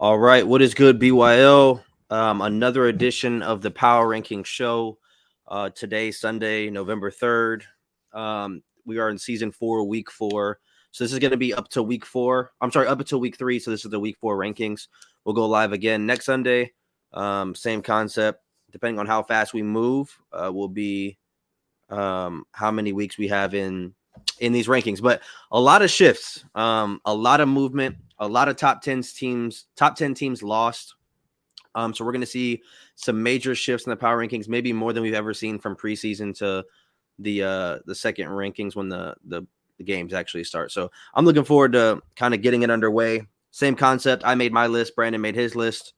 All right, what is good, BYL? Another edition of the Power Ranking Show. Today, Sunday, November 3rd. We are in season 4, week 4. So this is going to be up to week 4. I'm sorry, up until week 3. So this is the week 4 rankings. We'll go live again next Sunday. Same concept. Depending on how fast we move, will be how many weeks we have in these rankings. But a lot of shifts, a lot of movement, a lot of top 10 teams lost. So we're going to see some major shifts in the power rankings, maybe more than we've ever seen from preseason to the second rankings when the games actually start. So I'm looking forward to kind of getting it underway. Same concept. I made my list. Brandon made his list,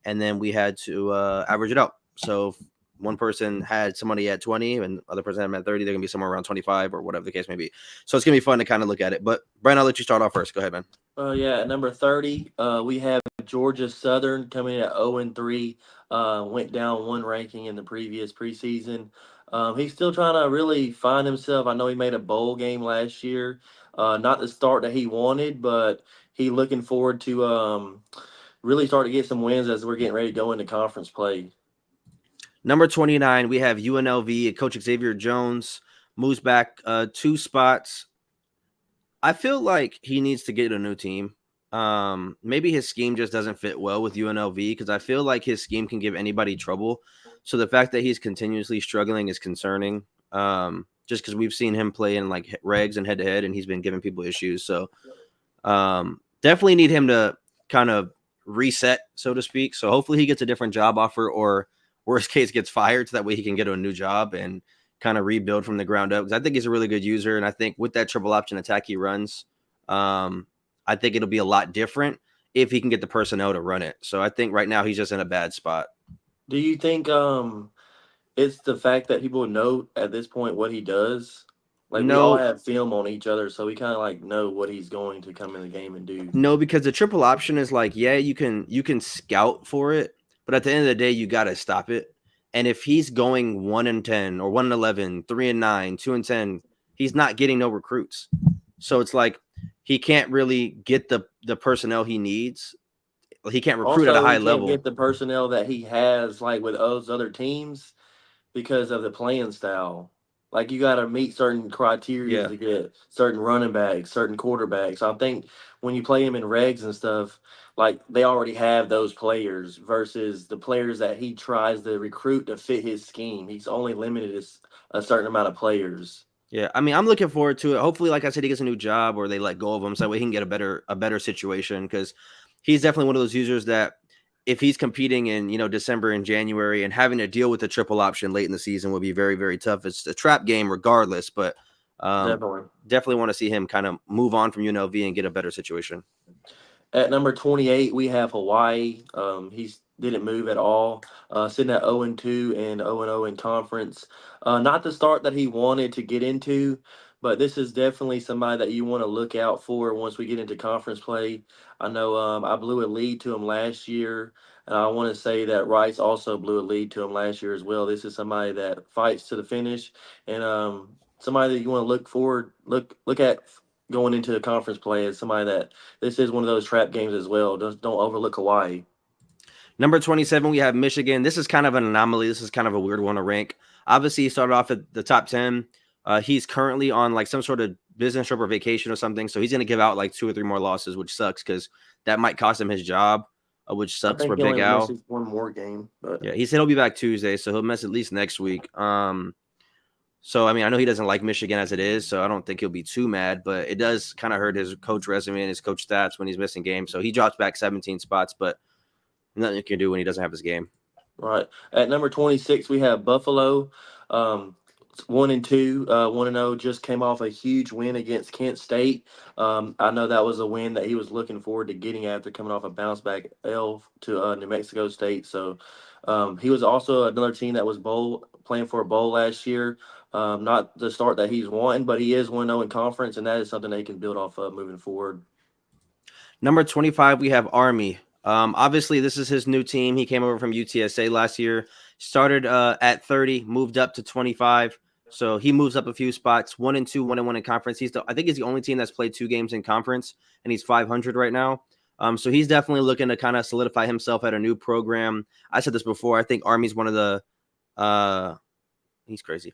and then we had to average it out. So one person had somebody at 20 and other person had them at 30, they're going to be somewhere around 25 or whatever the case may be. So it's going to be fun to kind of look at it. But, Brian, I'll let you start off first. Go ahead, man. Yeah, at number 30, we have Georgia Southern coming in at 0-3. Went down one ranking in the previous preseason. He's still trying to really find himself. I know he made a bowl game last year. Not the start that he wanted, but he looking forward to really start to get some wins as we're getting ready to go into conference play. Number 29, we have UNLV. Coach Xavier Jones moves back 2 spots. I feel like he needs to get a new team. Maybe his scheme just doesn't fit well with UNLV because I feel like his scheme can give anybody trouble. So the fact that he's continuously struggling is concerning. Just because we've seen him play in like regs and head-to-head, and he's been giving people issues. So definitely need him to kind of reset, so to speak. So hopefully he gets a different job offer, or worst case gets fired, so that way he can get a new job and kind of rebuild from the ground up. Because I think he's a really good user, and I think with that triple option attack he runs, I think it'll be a lot different if he can get the personnel to run it. So I think right now he's just in a bad spot. Do you think it's the fact that people know at this point what he does? Like we all No, have film on each other, so we kind of like know what he's going to come in the game and do. no, because the triple option is like, yeah, you can scout for it, but at the end of the day, you got to stop it. And if he's going 1-10 or 1-11, 3-9, 2-10, he's not getting no recruits. So it's like he can't really get the personnel he needs. He can't recruit at a Also, high he can't level. get the personnel that he has like with those other teams because of the playing style. Like you got to meet certain criteria Yeah. to get certain running backs, certain quarterbacks. I think when you play him in regs and stuff, like they already have those players versus the players that he tries to recruit to fit his scheme. He's only limited as a certain amount of players. Yeah, I mean, I'm looking forward to it. Hopefully, like I said, he gets a new job or they let go of him so that way he can get a better situation, because he's definitely one of those users that if he's competing in December and January and having to deal with the triple option late in the season will be very, very tough. It's a trap game regardless, but Definitely. definitely want to see him kind of move on from UNLV and get a better situation. At number 28, we have Hawaii. He's didn't move at all, sitting at 0-2 and 0-0 in conference. Not the start that he wanted to get into, but this is definitely somebody that you want to look out for once we get into conference play. I know I blew a lead to him last year, and I want to say that Rice also blew a lead to him last year as well. This is somebody that fights to the finish, and somebody that you want to look at going into the conference play as somebody that this is one of those trap games as well. Don't overlook Hawaii. Number 27, we have Michigan. This is kind of an anomaly. This is kind of a weird one to rank. Obviously, he started off at the top 10. He's currently on like some sort of business trip or vacation or something. So he's going to give out like 2 or 3 more losses, which sucks because that might cost him his job, which I sucks think for he Big only Al. misses one more game, but Yeah, he said he'll be back Tuesday, so he'll miss at least next week. So I mean, I know he doesn't like Michigan as it is, so I don't think he'll be too mad. But it does kind of hurt his coach resume and his coach stats when he's missing games. So he drops back 17 spots, but nothing you can do when he doesn't have his game. right at number 26 we have Buffalo. Um, 1-2, 1-0. Just came off a huge win against Kent State. I know that was a win that he was looking forward to getting after coming off a bounce back L to New Mexico State. So he was also another team that was bowl playing for a bowl last year. Not the start that he's wanting, but he is 1-0 in conference, and that is something they can build off of moving forward. Number 25, we have Army. Obviously, this is his new team. He came over from UTSA last year, started at 30, moved up to 25. So he moves up a few spots, 1-2, 1-1 in conference. I think he's the only team that's played 2 games in conference, and he's 500 right now. So he's definitely looking to kind of solidify himself at a new program. I said this before. I think Army's one of the he's crazy.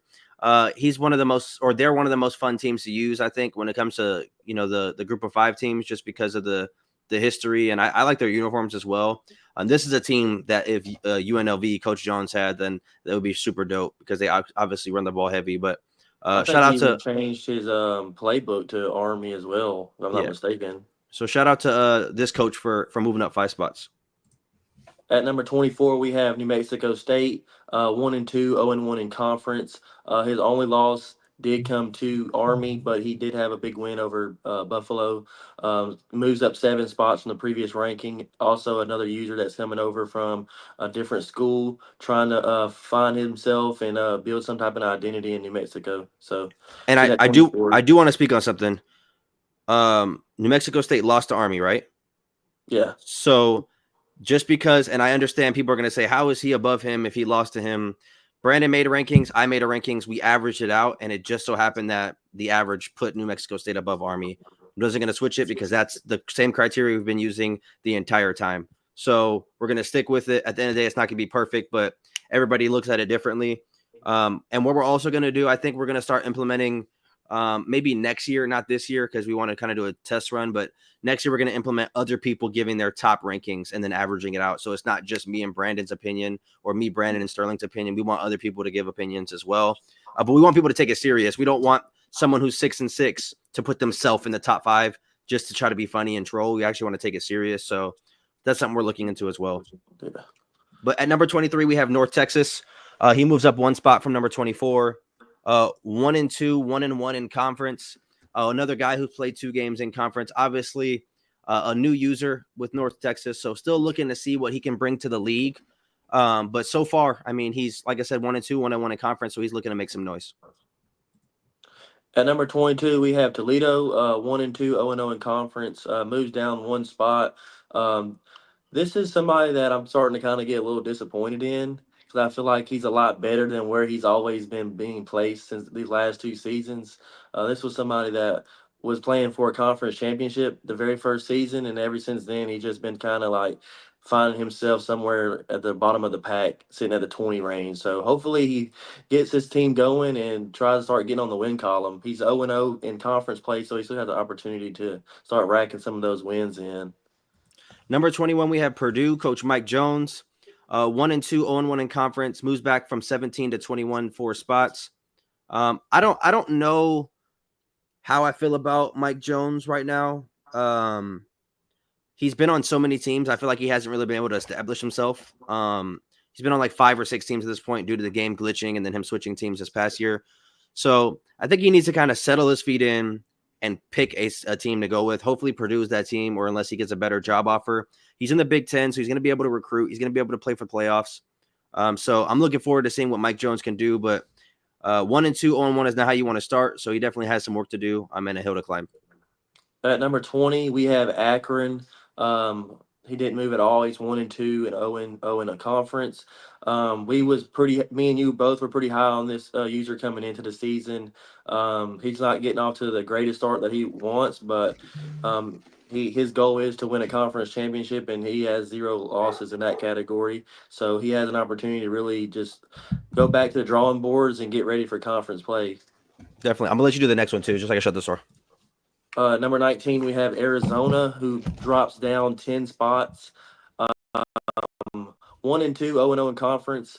He's one of the most, or they're one of the most fun teams to use, I think, when it comes to, the group of 5 teams, just because of the history. And I like their uniforms as well. And this is a team that if UNLV Coach Jones had, then that would be super dope, because they obviously run the ball heavy. But I shout think he out even to, changed his playbook to Army as well, if I'm not yeah. mistaken. So shout out to this coach for moving up 5 spots. At number 24, we have New Mexico State, 1-2, 0-1 in conference. His only loss did come to Army, but he did have a big win over Buffalo. Moves up 7 spots from the previous ranking. Also, another user that's coming over from a different school, trying to find himself and build some type of identity in New Mexico. So, And sit I, at I do 24. I do want to speak on something. New Mexico State lost to Army, right? Yeah. So just because, and I understand people are going to say, how is he above him if he lost to him? Brandon made a rankings. I made a rankings. We averaged it out, and it just so happened that the average put New Mexico State above Army. I wasn't going to switch it because that's the same criteria we've been using the entire time. So we're going to stick with it. At the end of the day, it's not going to be perfect, but everybody looks at it differently. And what we're also going to do, I think we're going to start implementing maybe next year, not this year, because we want to kind of do a test run, but next year we're going to implement other people giving their top rankings and then averaging it out. So it's not just me and Brandon's opinion, or me, Brandon, and Sterling's opinion. We want other people to give opinions as well. But we want people to take it serious. We don't want someone who's 6-6 to put themselves in the top 5 just to try to be funny and troll. We actually want to take it serious. So that's something we're looking into as well. Yeah. But at number 23, we have North Texas. He moves up 1 spot from number 24. 1-2, 1-1 in conference. Another guy who played 2 games in conference. Obviously, a new user with North Texas, so still looking to see what he can bring to the league. But so far, I mean, he's, like I said, 1-2, 1-1 in conference, so he's looking to make some noise. At number 22, we have Toledo, 1-2, 0-0 in conference. Moves down 1 spot. Um, this is somebody that I'm starting to kind of get a little disappointed in, because I feel like he's a lot better than where he's always been being placed since these last 2 seasons. This was somebody that was playing for a conference championship the very first season, and ever since then, he's just been kind of like finding himself somewhere at the bottom of the pack, sitting at the 20 range. So hopefully he gets his team going and tries to start getting on the win column. He's 0-0 in conference play, so he still has the opportunity to start racking some of those wins in. Number 21, we have Purdue, Coach Mike Jones. 1-2, 0-1 in conference, moves back from 17 to 21, 4 spots. I don't know how I feel about Mike Jones right now. He's been on so many teams. I feel like he hasn't really been able to establish himself. He's been on like 5 or 6 teams at this point due to the game glitching and then him switching teams this past year. So I think he needs to kind of settle his feet in and pick a team to go with. Hopefully Purdue's that team, or unless he gets a better job offer. He's in the Big Ten, so he's going to be able to recruit. He's going to be able to play for playoffs. So I'm looking forward to seeing what Mike Jones can do. But 1-2, 0-1 is not how you want to start. So he definitely has some work to do. I'm in a hill to climb. At number 20, we have Akron. He didn't move at all. He's 1-2 and 0-0 in a conference. Me and you both were pretty high on this user coming into the season. He's not getting off to the greatest start that he wants, but his goal is to win a conference championship, and he has 0 losses in that category. So he has an opportunity to really just go back to the drawing boards and get ready for conference play. Definitely. I'm going to let you do the next one, too, just like I shut the door. Number 19, we have Arizona, who drops down 10 spots. 1-2, 0-0 in conference.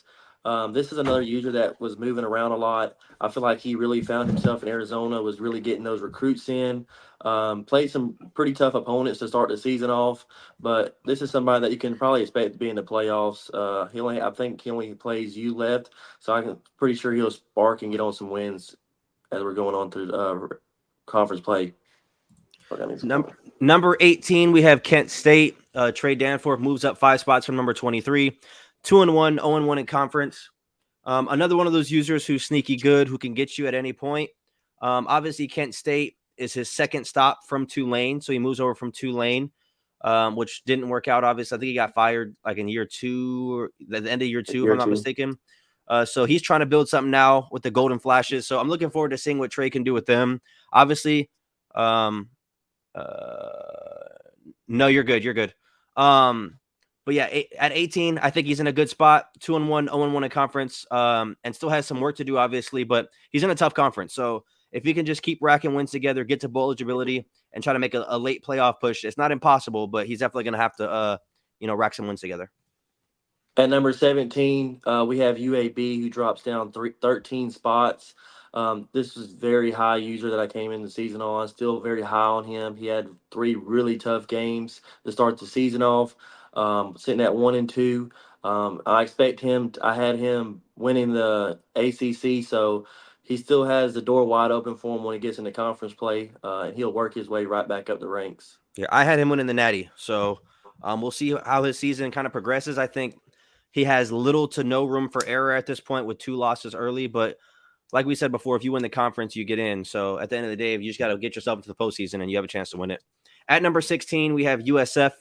This is another user that was moving around a lot. I feel like he really found himself in Arizona, was really getting those recruits in. Played some pretty tough opponents to start the season off, but this is somebody that you can probably expect to be in the playoffs. I think he only plays U left, so I'm pretty sure he'll spark and get on some wins as we're going on through conference play. Number 18, we have Kent State. Trey Danforth moves up 5 spots from number 23. 2-1, 0-1 in conference. Another one of those users who's sneaky good, who can get you at any point. Obviously, Kent State is his second stop from Tulane, so he moves over from Tulane, which didn't work out. Obviously, I think he got fired like in year 2, or at the end of year 2, if I'm not mistaken. So he's trying to build something now with the Golden Flashes. So I'm looking forward to seeing what Trey can do with them. Obviously, No, you're good. You're good. Um, but yeah, at 18, I think he's in a good spot. 2-1, 0-1 in conference. And still has some work to do, obviously, but he's in a tough conference. So if he can just keep racking wins together, get to bowl eligibility, and try to make a late playoff push, it's not impossible, but he's definitely going to have to, rack some wins together. At number 17, we have UAB who drops down 13 spots. This was very high user that I came in the season on. Still very high on him. He had three really tough games to start the season off, sitting at 1-2. I expect him. I had him winning the ACC, so he still has the door wide open for him when he gets into conference play, and he'll work his way right back up the ranks. Yeah, I had him winning the Natty. So we'll see how his season kind of progresses. I think he has little to no room for error at this point with 2 losses early. But like we said before, if you win the conference, you get in. So at the end of the day, you just got to get yourself into the postseason and you have a chance to win it. At number 16, we have USF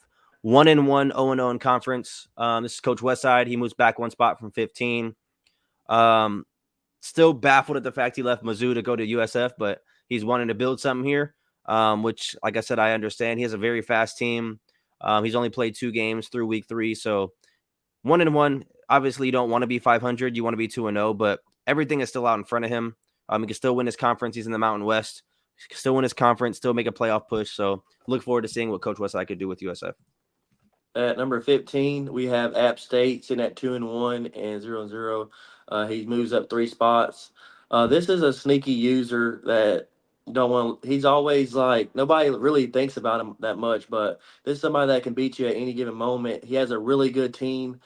1-1, 0-0 in conference. This is Coach Westside. He moves back one spot from 15. Still baffled at the fact he left Mizzou to go to USF, but he's wanting to build something here, which, like I said, I understand. He has a very fast team. He's only played 2 games through week 3, so 1-1. Obviously, you don't want to be 500. You want to be 2-0, but everything is still out in front of him. He can still win his conference. He's in the Mountain West. He can still win his conference, still make a playoff push. So look forward to seeing what Coach Westside could do with USF. At number 15, we have App State sitting at 2-1 and 0-0. He moves up 3 spots. This is a sneaky user that don't want. He's always like nobody really thinks about him that much, but this is somebody that can beat you at any given moment. He has a really good team,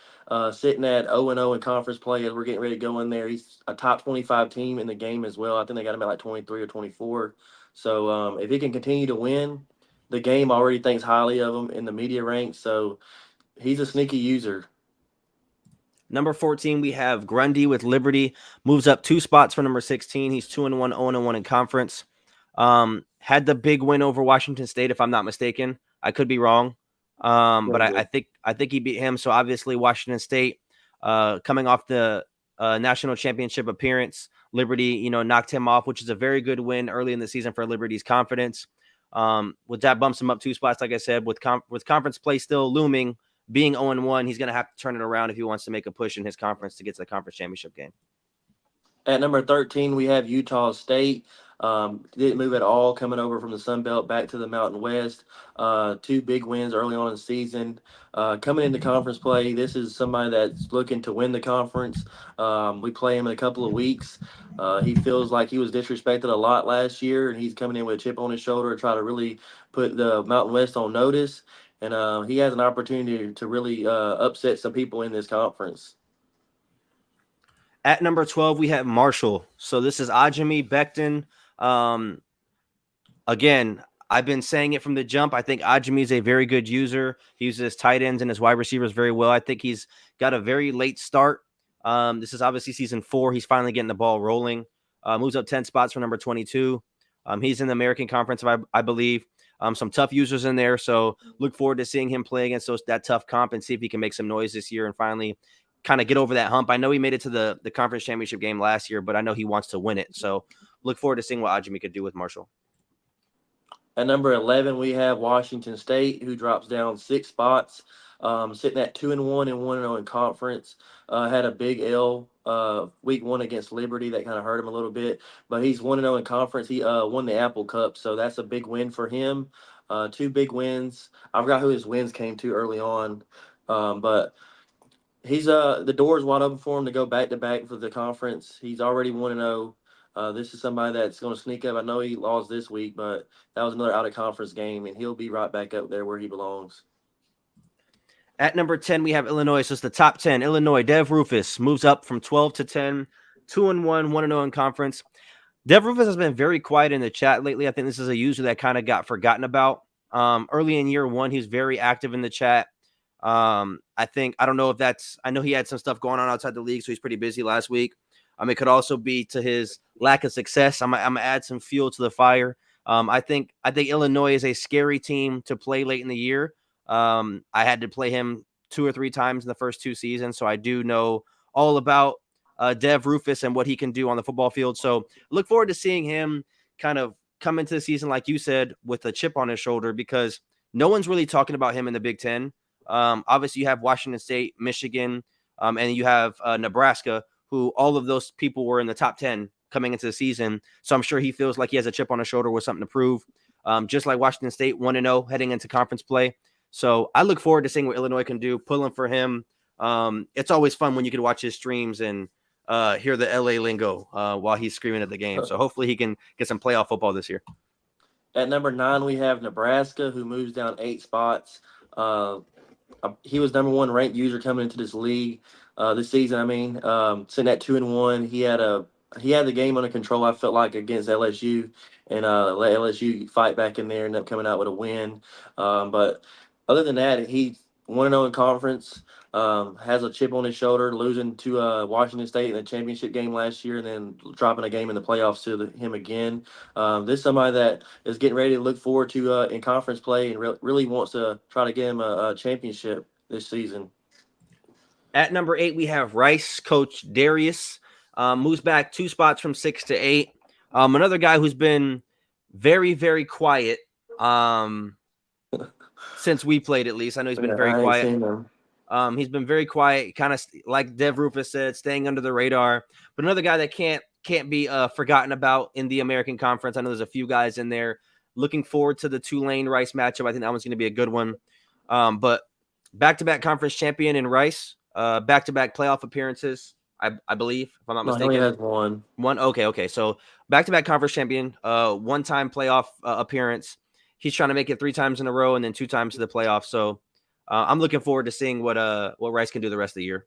sitting at 0-0 in conference play as we're getting ready to go in there. He's a top 25 team in the game as well. I think they got him at like 23 or 24. So if he can continue to win, the game already thinks highly of him in the media ranks, so he's a sneaky user. Number 14, we have Grundy with Liberty. Moves up 2 spots for number 16. He's 2-1, 0-1 in conference. Had the big win over Washington State, if I'm not mistaken. I could be wrong. But I think he beat him. So obviously Washington State, coming off the national championship appearance, Liberty, knocked him off, which is a very good win early in the season for Liberty's confidence. With that bumps him up 2 spots, like I said, with conference play still looming. Being 0-1, he's going to have to turn it around if he wants to make a push in his conference to get to the conference championship game. At number 13, we have Utah State. Didn't move at all, coming over from the Sun Belt back to the Mountain West. 2 big wins early on in the season. Coming into conference play, this is somebody that's looking to win the conference. We play him in a couple of weeks. He feels like he was disrespected a lot last year, and he's coming in with a chip on his shoulder to try to really put the Mountain West on notice. And he has an opportunity to really upset some people in this conference. At number 12, we have Marshall. So this is Ajami Becton. Again, I've been saying it from the jump. I think Ajami is a very good user. He uses his tight ends and his wide receivers very well. I think he's got a very late start. This is obviously season 4. He's finally getting the ball rolling. Moves up 10 spots for number 22. He's in the American Conference, I believe. Some tough users in there. So look forward to seeing him play against that tough comp and see if he can make some noise this year and finally kind of get over that hump. I know he made it to the conference championship game last year, but I know he wants to win it. So look forward to seeing what Ajami could do with Marshall. At number 11, we have Washington State, who drops down 6 spots, sitting at 2-1 and 1-0 in conference. Had a big L week 1 against Liberty that kind of hurt him a little bit, but he's 1-0 in conference. He won the Apple Cup, so that's a big win for him. 2 big wins. I forgot who his wins came to early on, but he's the door's wide open for him to go back to back for the conference. He's already 1-0. This is somebody that's going to sneak up. I know he lost this week, but that was another out of conference game, and he'll be right back up there where he belongs. At number 10, we have Illinois. So it's the top 10. Illinois, Dev Rufus moves up from 12 to 10, 2-1, 1-0 in conference. Dev Rufus has been very quiet in the chat lately. I think this is a user that kind of got forgotten about. Early in year 1, he was very active in the chat. I don't know if I know he had some stuff going on outside the league, so he's pretty busy last week. It could also be to his lack of success. I'm gonna add some fuel to the fire. I think Illinois is a scary team to play late in the year. I had to play him 2 or 3 times in the first 2 seasons, so I do know all about Dev Rufus and what he can do on the football field. So look forward to seeing him kind of come into the season, like you said, with a chip on his shoulder, because No one's really talking about him in the Big Ten. Obviously, you have Washington State, Michigan, and you have Nebraska, who all of those people were in the top 10 coming into the season. So I'm sure he feels like he has a chip on his shoulder with something to prove. Just like Washington State, 1-0 heading into conference play. So I look forward to seeing what Illinois can do, pulling for him. It's always fun when you can watch his streams and hear the LA lingo while he's screaming at the game. So hopefully he can get some playoff football this year. At number 9, we have Nebraska, who moves down 8 spots. He was number 1 ranked user coming into this league this season. Sitting at 2-1, he had the game under control. I felt like against LSU, and let LSU fight back in there, and end up coming out with a win. But other than that, he 1-0 in conference. Has a chip on his shoulder, losing to Washington State in the championship game last year, and then dropping a game in the playoffs to him again. This is somebody that is getting ready to look forward to in conference play, and really wants to try to get him a championship this season. At number 8, we have Rice coach Darius. Moves back 2 spots from 6 to 8. Another guy who's been very, very quiet since we played, at least. I know he's been very quiet. He's been very quiet, kind of like Dev Rufus said, staying under the radar. But another guy that can't be forgotten about in the American Conference. I know there's a few guys in there. Looking forward to the Tulane-Rice matchup. I think that one's going to be a good one. But back-to-back conference champion in Rice, back-to-back playoff appearances, I believe, if I'm not mistaken. No, he has one. Okay. So back-to-back conference champion, one-time playoff appearance. He's trying to make it 3 times in a row and then 2 times to the playoffs. So I'm looking forward to seeing what Rice can do the rest of the year.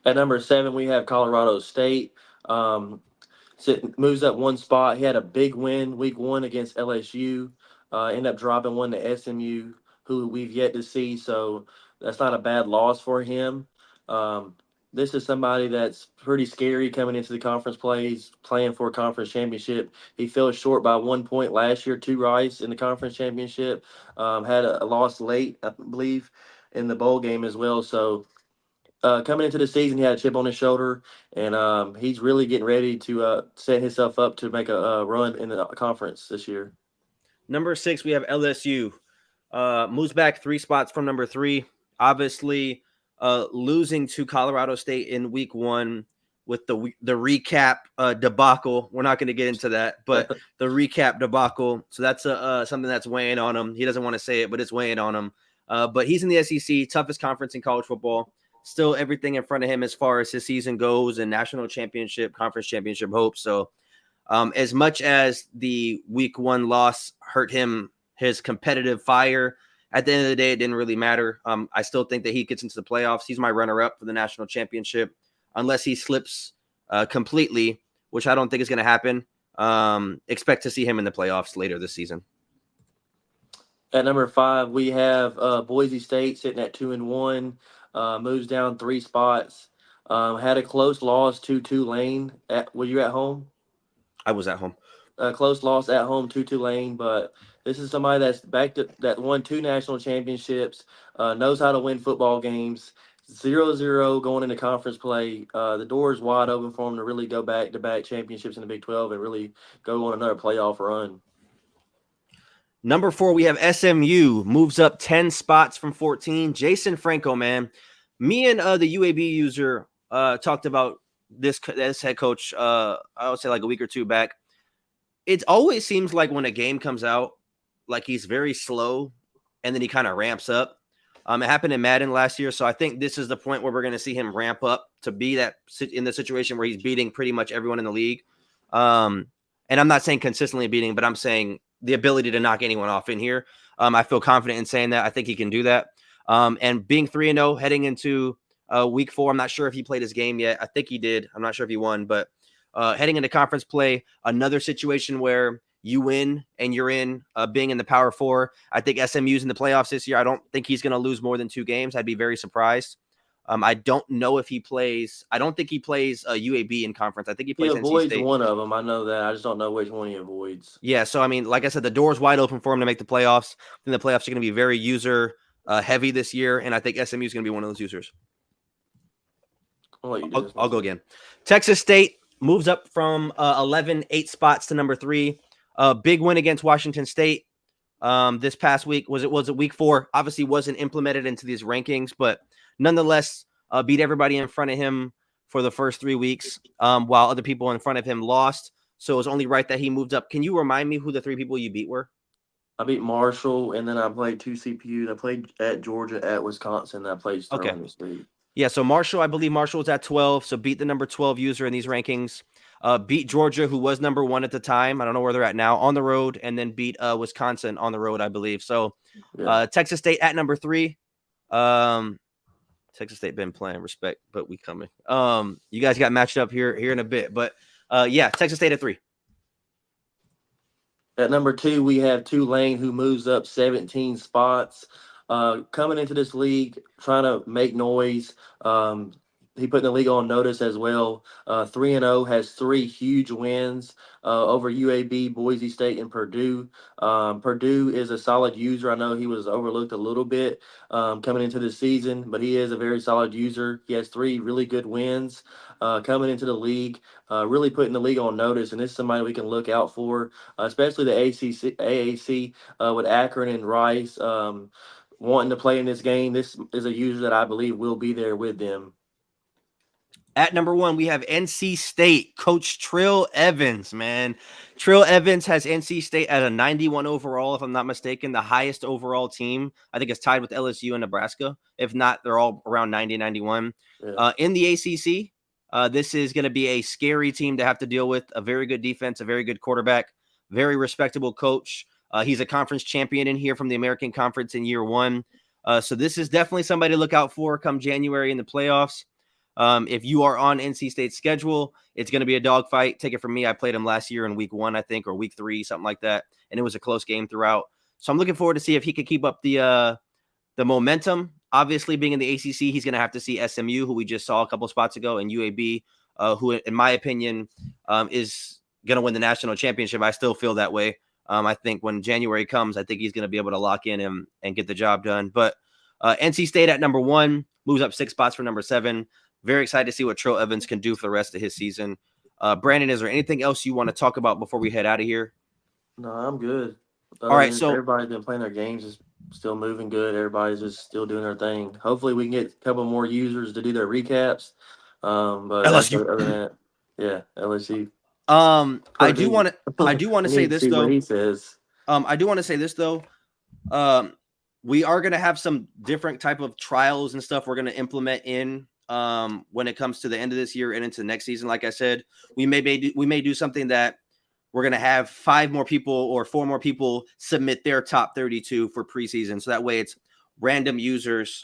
At number 7, we have Colorado State. Moves up 1 spot. He had a big win week 1 against LSU. Ended up dropping 1 to SMU, who we've yet to see. So that's not a bad loss for him. This is somebody that's pretty scary coming into the conference plays, playing for a conference championship. He fell short by 1 point last year to Rice in the conference championship. Had a loss late, I believe, in the bowl game as well. So coming into the season, he had a chip on his shoulder, and he's really getting ready to set himself up to make a run in the conference this year. Number 6, we have LSU. Moves back 3 spots from number 3. Obviously, losing to Colorado State in week 1 with the recap debacle. We're not going to get into that, but the recap debacle. So that's something that's weighing on him. He doesn't want to say it, but it's weighing on him. But he's in the SEC, toughest conference in college football. Still everything in front of him as far as his season goes and national championship, conference championship hopes. So as much as the week 1 loss hurt him, his competitive fire, at the end of the day, it didn't really matter. I still think that he gets into the playoffs. He's my runner-up for the national championship, unless he slips completely, which I don't think is going to happen. Expect to see him in the playoffs later this season. At number 5, we have Boise State sitting at 2-1. Moves down 3 spots. Had a close loss to Tulane. Were you at home? I was at home. A close loss at home to Tulane, but this is somebody that won 2 national championships, knows how to win football games. 0-0 going into conference play. The door is wide open for him to really go back-to-back championships in the Big 12 and really go on another playoff run. Number 4, we have SMU. Moves up 10 spots from 14. Jason Franco, man. Me and the UAB user talked about this head coach, I would say like a week or 2 back. It always seems like when a game comes out, like he's very slow and then he kind of ramps up. It happened in Madden last year. So I think this is the point where we're going to see him ramp up to be that in the situation where he's beating pretty much everyone in the league. And I'm not saying consistently beating, but I'm saying the ability to knock anyone off in here. I feel confident in saying that. I think he can do that. And being 3-0 heading into week 4, I'm not sure if he played his game yet. I think he did. I'm not sure if he won, but heading into conference play, another situation where you win and you're in being in the Power 4. I think SMU's in the playoffs this year. I don't think he's going to lose more than 2 games. I'd be very surprised. I don't know if he plays. I don't think he plays UAB in conference. I think he plays NC State. He avoids one of them. I know that. I just don't know which one he avoids. Yeah, so, I mean, like I said, the door's wide open for him to make the playoffs. I think the playoffs are going to be very user heavy this year, and I think SMU is going to be one of those users. I'll go again. Texas State moves up from 11, 8 spots to number 3. Big win against Washington State. this past week. Was it week 4? Obviously wasn't implemented into these rankings, but nonetheless beat everybody in front of him for the first 3 weeks, while other people in front of him lost. So it was only right that he moved up. Can you remind me who the 3 people you beat were? I beat Marshall, and then I played 2 CPUs. I played at Georgia, at Wisconsin, and I played Okay. Sterling this week. Yeah, so Marshall, I believe Marshall was at 12, so beat the number 12 user in these rankings. Beat Georgia, who was number 1 at the time. I don't know where they're at now, on the road, and then beat Wisconsin on the road, I believe. So Yeah. Texas State at number 3. Texas State been playing, respect, but we coming. You guys got matched up here in a bit, but yeah, Texas State at 3. At number 2, we have Tulane, who moves up 17 spots. Coming into this league, trying to make noise. He put the league on notice as well. 3-0, has 3 huge wins over UAB, Boise State, and Purdue. Purdue is a solid user. I know he was overlooked a little bit coming into the season, but he is a very solid user. He has 3 really good wins coming into the league, really putting the league on notice, and this is somebody we can look out for, especially the AAC with Akron and Rice wanting to play in this game. This is a user that I believe will be there with them. At number 1, we have NC State, Coach Trill Evans, man. Trill Evans has NC State at a 91 overall, if I'm not mistaken, the highest overall team. I think it's tied with LSU and Nebraska. If not, they're all around 90, 91. Yeah. In the ACC, this is going to be a scary team to have to deal with. A very good defense, a very good quarterback, very respectable coach. He's a conference champion in here from the American Conference in year 1. So this is definitely somebody to look out for come January in the playoffs. If you are on NC State's schedule, it's going to be a dogfight. Take it from me. I played him last year in week 1, I think, or week 3, something like that. And it was a close game throughout. So I'm looking forward to see if he can keep up the momentum. Obviously, being in the ACC, he's going to have to see SMU, who we just saw a couple spots ago, and UAB, who, in my opinion, is going to win the national championship. I still feel that way. I think when January comes, I think he's going to be able to lock in him and get the job done. But NC State at number 1 moves up 6 spots for number 7. Very excited to see what Trill Evans can do for the rest of his season. Brandon, is there anything else you want to talk about before we head out of here? No, I'm good. All right, so everybody's been playing their games, is still moving good. Everybody's just still doing their thing. Hopefully, we can get a couple more users to do their recaps. But LSU. other than that, yeah, LSU. I do want to say this though. He says. I do want to say this though. We are going to have some different type of trials and stuff we're going to implement in when it comes to the end of this year and into next season. Like I said, we may do something that we're going to have 5 more people or 4 more people submit their top 32 for preseason. So that way it's random users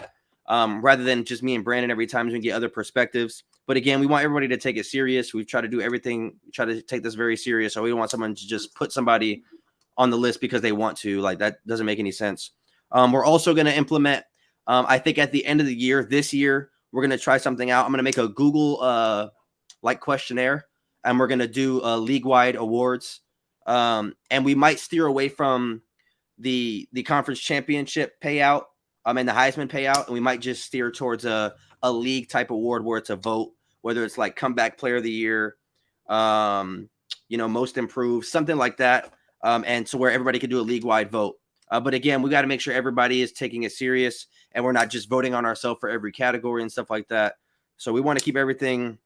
rather than just me and Brandon every time, we can get other perspectives. But again, we want everybody to take it serious. We've tried to do everything, try to take this very serious. So we don't want someone to just put somebody on the list because they want to. Like, that doesn't make any sense. We're also going to implement, I think at the end of the year, this year, we're going to try something out. I'm going to make a Google like questionnaire, and we're going to do league-wide awards. And we might steer away from the conference championship payout and the Heisman payout, and we might just steer towards a league type award where it's a vote, whether it's like comeback player of the year, most improved, something like that. And so where everybody can do a league-wide vote. But again, we got to make sure everybody is taking it serious and we're not just voting on ourselves for every category and stuff like that. So we want to keep everything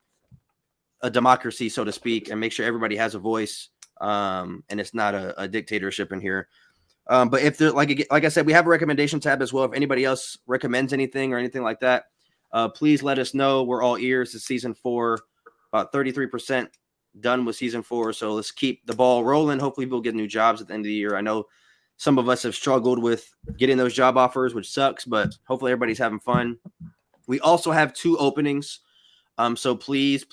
a democracy, so to speak, and make sure everybody has a voice and it's not a dictatorship in here. But if there, like I said, we have a recommendation tab as well. If anybody else recommends anything or anything like that, please let us know. We're all ears. It's season 4, about 33% done with season 4. So let's keep the ball rolling. Hopefully we'll get new jobs at the end of the year. I know some of us have struggled with getting those job offers, which sucks, but hopefully everybody's having fun. We also have 2 openings. So please,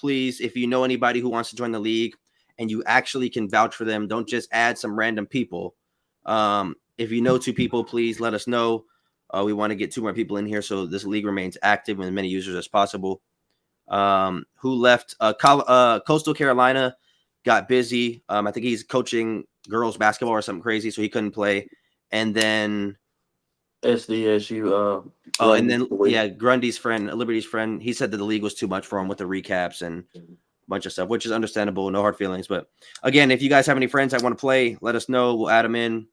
if you know anybody who wants to join the league and you actually can vouch for them, don't just add some random people. If you know 2 people, please let us know. We want to get 2 more people in here so this league remains active with as many users as possible. Who left? Coastal Carolina got busy. I think he's coaching girls basketball or something crazy, so he couldn't play. And then SDSU. Grundy's friend, Liberty's friend, he said that the league was too much for him with the recaps and a bunch of stuff, which is understandable. No hard feelings. But again, if you guys have any friends that want to play, let us know. We'll add them in.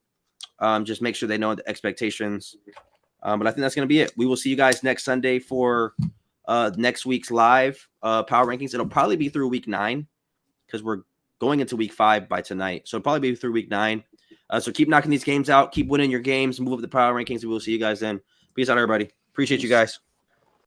Just make sure they know the expectations. But I think that's going to be it. We will see you guys next Sunday for next week's live power rankings. It'll probably be through week 9 because we're going into week 5 by tonight. So it'll probably be through week 9. So keep knocking these games out. Keep winning your games. Move up the power rankings. And we'll see you guys then. Peace out, everybody. Appreciate you guys.